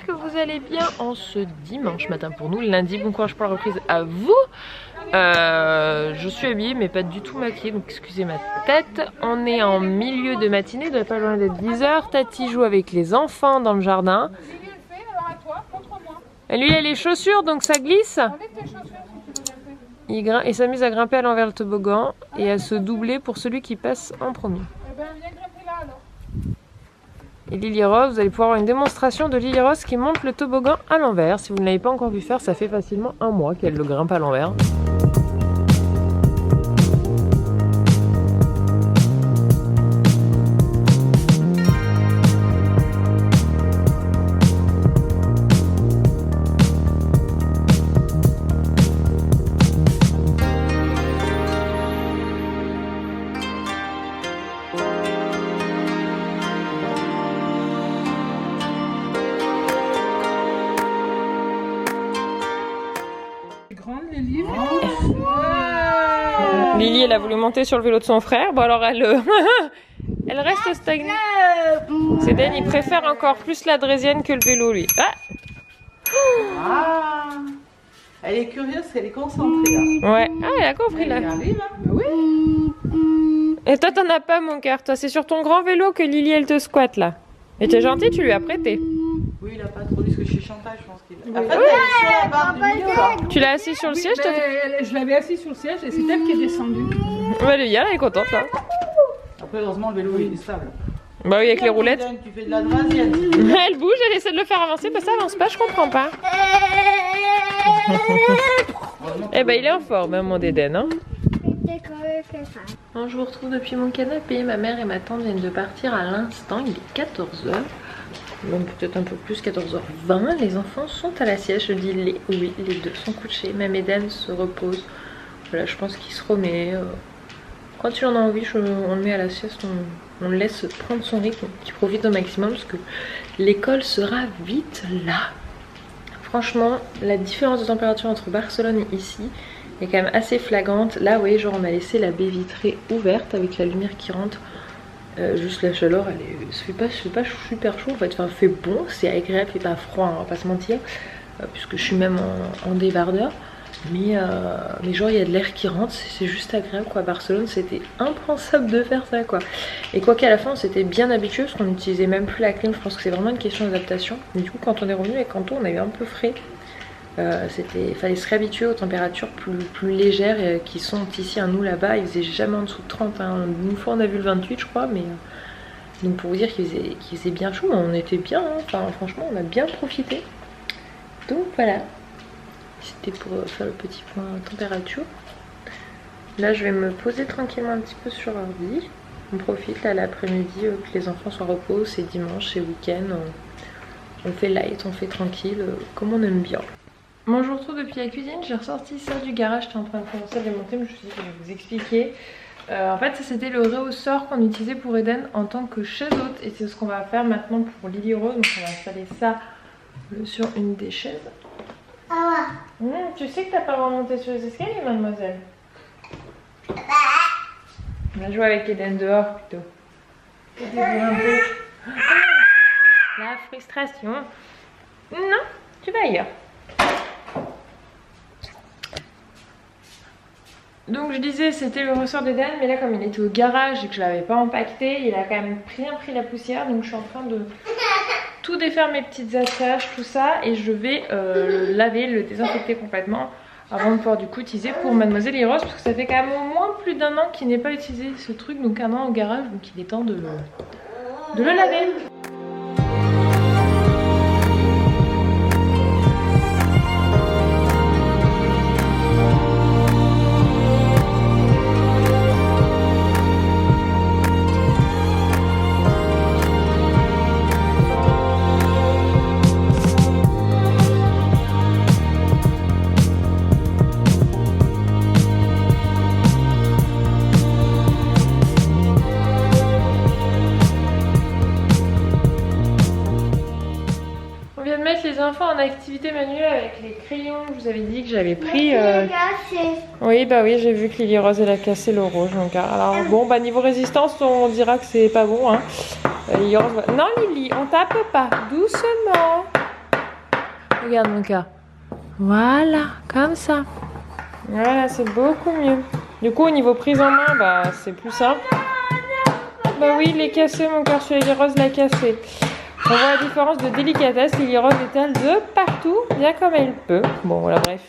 j'espère que vous allez bien en ce dimanche matin pour nous, lundi. Bon courage pour la reprise à vous. Je suis habillée mais pas du tout maquillée, donc excusez ma tête. On est en milieu de matinée, il ne devrait pas loin d'être 10 h. Tati joue avec les enfants dans le jardin. Et lui il a les chaussures donc ça glisse. Il s'amuse à grimper à l'envers le toboggan et à se doubler pour celui qui passe en premier. Et Lily Rose, vous allez pouvoir avoir une démonstration de Lily Rose qui monte le toboggan à l'envers. Si vous ne l'avez pas encore vu faire, ça fait facilement un mois qu'elle le grimpe à l'envers. Lily, elle a voulu monter sur le vélo de son frère. Bon alors elle, elle reste stagnée. Cédène, il préfère encore plus la draisienne que le vélo lui. Ah, elle est curieuse, elle est concentrée là. Ouais, ah, elle a compris là. Elle arrive, hein. Oui. Et toi t'en as pas mon cœur, toi c'est sur ton grand vélo que Lily elle te squatte là. Et t'es gentil, tu lui as prêté. Oui, il a pas trop dit ce que chez Chantal, je pense qu'il a. Oui. En fait, elle est sur la barre du milieu là. Tu l'as assis sur le siège, toi? Je l'avais assis sur le siège et c'est elle qui est descendue. Bah Lily, elle est contente là. Après, heureusement, le vélo il est stable. Bah oui, avec les roulettes. Tu fais de la draisienne. Elle bouge, elle essaie de le faire avancer, bah ça avance pas, je comprends pas. Eh ben il est en forme, hein, mon Dédène. Hein. Je vous retrouve depuis mon canapé. Ma mère et ma tante viennent de partir à l'instant. Il est 14 h. Donc peut-être un peu plus, 14 h 20. Les enfants sont à la sieste. Je dis les, oui, les deux sont couchés. Même Eden se repose. Voilà, je pense qu'il se remet. Quand il en a envie, on le met à la sieste. On le laisse prendre son rythme. Qu'il profite au maximum parce que l'école sera vite là. Franchement, la différence de température entre Barcelone et ici est quand même assez flagrante. Là, vous voyez, genre on a laissé la baie vitrée ouverte avec la lumière qui rentre. Juste la chaleur, ça fait pas super chaud en fait. Enfin, il fait bon, c'est agréable, il fait pas froid, on va pas se mentir. Puisque je suis même en débardeur. Mais genre, il y a de l'air qui rentre, c'est juste agréable quoi. À Barcelone, c'était impensable de faire ça quoi. Et quoi qu'à la fin, on s'était bien habitué parce qu'on n'utilisait même plus la clim. Je pense que c'est vraiment une question d'adaptation. Mais du coup, quand on est revenu avec Kanto, on a eu un peu frais. Il fallait se réhabituer aux températures plus légères qui sont ici. Nous là-bas, il faisait jamais en dessous de 30. Hein. Une fois, on a vu le 28, je crois. Mais donc pour vous dire qu'il faisait bien chaud, on était bien. Hein. Enfin, franchement, on a bien profité. Donc voilà. C'était pour faire le petit point température. Là, je vais me poser tranquillement un petit peu sur l'ordi. On profite là l'après-midi que les enfants soient repos. C'est dimanche, c'est week-end. On fait light, on fait tranquille, comme on aime bien. Moi, je vous retrouve depuis la cuisine. J'ai ressorti ça du garage. J'étais en train de commencer à démonter, mais je me suis dit que je vais vous expliquer. En fait, ça c'était le rehausseur qu'on utilisait pour Eden en tant que chaise haute. Et c'est ce qu'on va faire maintenant pour Lily Rose. Donc, on va installer ça sur une des chaises. Tu sais que t'as pas remonté sur les escaliers, mademoiselle? On va jouer avec Eden dehors plutôt. Un peu. La frustration. Non, tu vas ailleurs. Donc je disais c'était le ressort d'Eden, mais là comme il était au garage et que je l'avais pas empaqueté, il a quand même bien pris la poussière. Donc je suis en train de tout défaire, mes petites attaches, tout ça, et je vais le laver, le désinfecter complètement avant de pouvoir du coup utiliser pour Mademoiselle Eros, parce que ça fait quand même au moins plus d'1 an qu'il n'est pas utilisé ce truc, donc 1 an au garage, donc il est temps de le laver. Les enfants en activité manuelle avec les crayons. Je vous avais dit que j'avais pris. Oui, bah oui, j'ai vu que Lily Rose elle a cassé le rouge. Donc, alors bon, bah niveau résistance, on dira que c'est pas bon. Hein. Non, Lily, on tape pas. Doucement. Regarde mon cœur. Voilà, comme ça. Voilà, c'est beaucoup mieux. Du coup, au niveau prise en main, bah c'est plus simple. Bah oui, il est cassé, mon cœur sur Lily Rose l'a cassé. On voit la différence de délicatesse. Lily Rose étale de partout, bien comme elle peut. Bon, voilà, bref.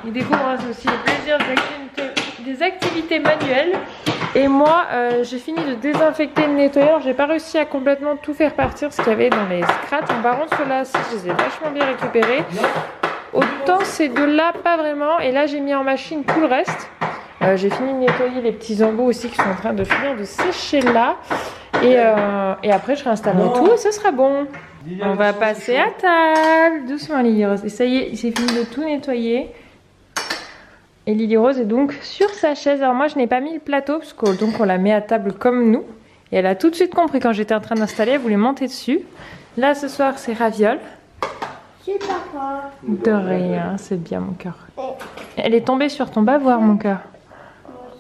Il découvre aussi le plaisir des activités manuelles. Et moi, j'ai fini de désinfecter et de nettoyer. Alors, j'ai pas réussi à complètement tout faire partir ce qu'il y avait dans les scratchs. Par contre, ceux-là, si, je les ai vachement bien récupérés. Autant ces deux-là, pas vraiment. Et là, j'ai mis en machine tout le reste. J'ai fini de nettoyer les petits embouts aussi qui sont en train de finir de sécher là. Et après, je réinstallerai tout et ce sera bon. On va passer à table. Doucement, Lily Rose. Et ça y est, il s'est fini de tout nettoyer. Et Lily Rose est donc sur sa chaise. Alors moi, je n'ai pas mis le plateau parce que donc on la met à table comme nous. Et elle a tout de suite compris quand j'étais en train d'installer. Elle voulait monter dessus. Là, ce soir, c'est ravioles. C'est papa. De rien, c'est bien mon cœur. Elle est tombée sur ton bavoir, mon cœur.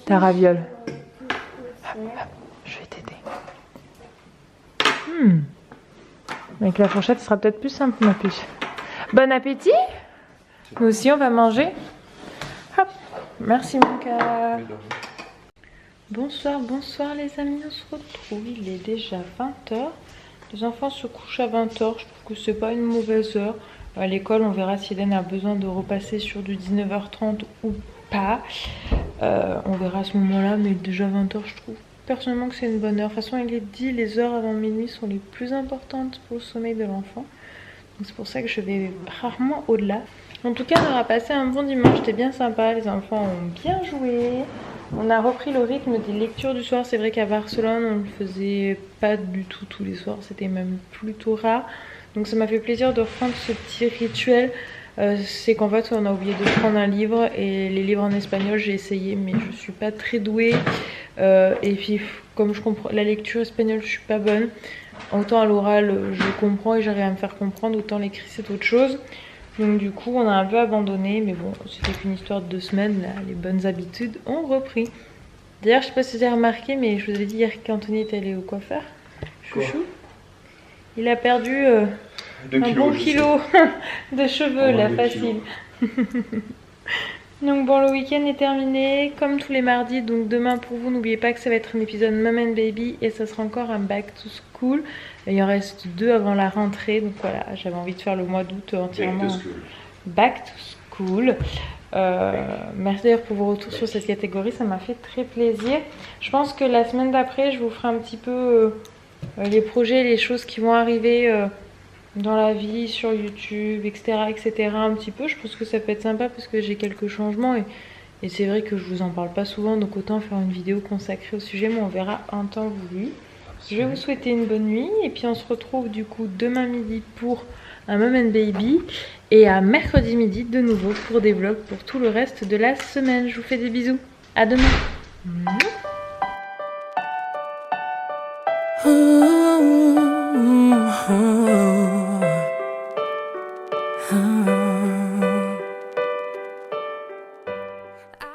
Ta raviole. Hop, hop, je vais t'aider. Avec la fourchette, ce sera peut-être plus simple, ma puce. Bon appétit. Nous aussi, on va manger. Hop. Merci, mon cœur. Bonsoir, bonsoir les amis. On se retrouve. Il est déjà 20h. Les enfants se couchent à 20h. Je trouve que c'est pas une mauvaise heure. À l'école, on verra si Eden a besoin de repasser sur du 19h30 ou pas. On verra à ce moment-là, mais déjà 20h, je trouve personnellement que c'est une bonne heure. De toute façon, il est dit, les heures avant minuit sont les plus importantes pour le sommeil de l'enfant. Donc c'est pour ça que je vais rarement au-delà. En tout cas, on aura passé un bon dimanche, c'était bien sympa, les enfants ont bien joué. On a repris le rythme des lectures du soir. C'est vrai qu'à Barcelone, on ne le faisait pas du tout tous les soirs, c'était même plutôt rare. Donc ça m'a fait plaisir de reprendre ce petit rituel. C'est qu'en fait on a oublié de prendre un livre et les livres en espagnol j'ai essayé mais je suis pas très douée. Et puis comme je comprends la lecture espagnole, je suis pas bonne. Autant à l'oral je comprends et j'arrive à me faire comprendre, autant l'écrit c'est autre chose. Donc du coup on a un peu abandonné, mais bon c'était qu'une histoire de 2 semaines, là les bonnes habitudes ont repris. D'ailleurs je sais pas si vous avez remarqué, mais je vous avais dit hier qu'Anthony est allé au coiffeur. Chouchou. Il a perdu un bon kilo de cheveux là, facile. Donc bon, le week-end est terminé comme tous les mardis. Donc demain pour vous, n'oubliez pas que ça va être un épisode Mom and Baby et ça sera encore un back to school. Il en reste 2 avant la rentrée. Donc voilà, j'avais envie de faire le mois d'août entièrement back to school. Merci d'ailleurs pour vos retours sur cette catégorie, ça m'a fait très plaisir. Je pense que la semaine d'après, je vous ferai un petit peu les projets, les choses qui vont arriver dans la vie, sur YouTube, etc., etc. un petit peu. Je pense que ça peut être sympa parce que j'ai quelques changements et c'est vrai que je vous en parle pas souvent, donc autant faire une vidéo consacrée au sujet, mais on verra un temps voulu. Je vais vous souhaiter une bonne nuit et puis on se retrouve du coup demain midi pour un Mom and Baby et à mercredi midi de nouveau pour des vlogs pour tout le reste de la semaine. Je vous fais des bisous, à demain.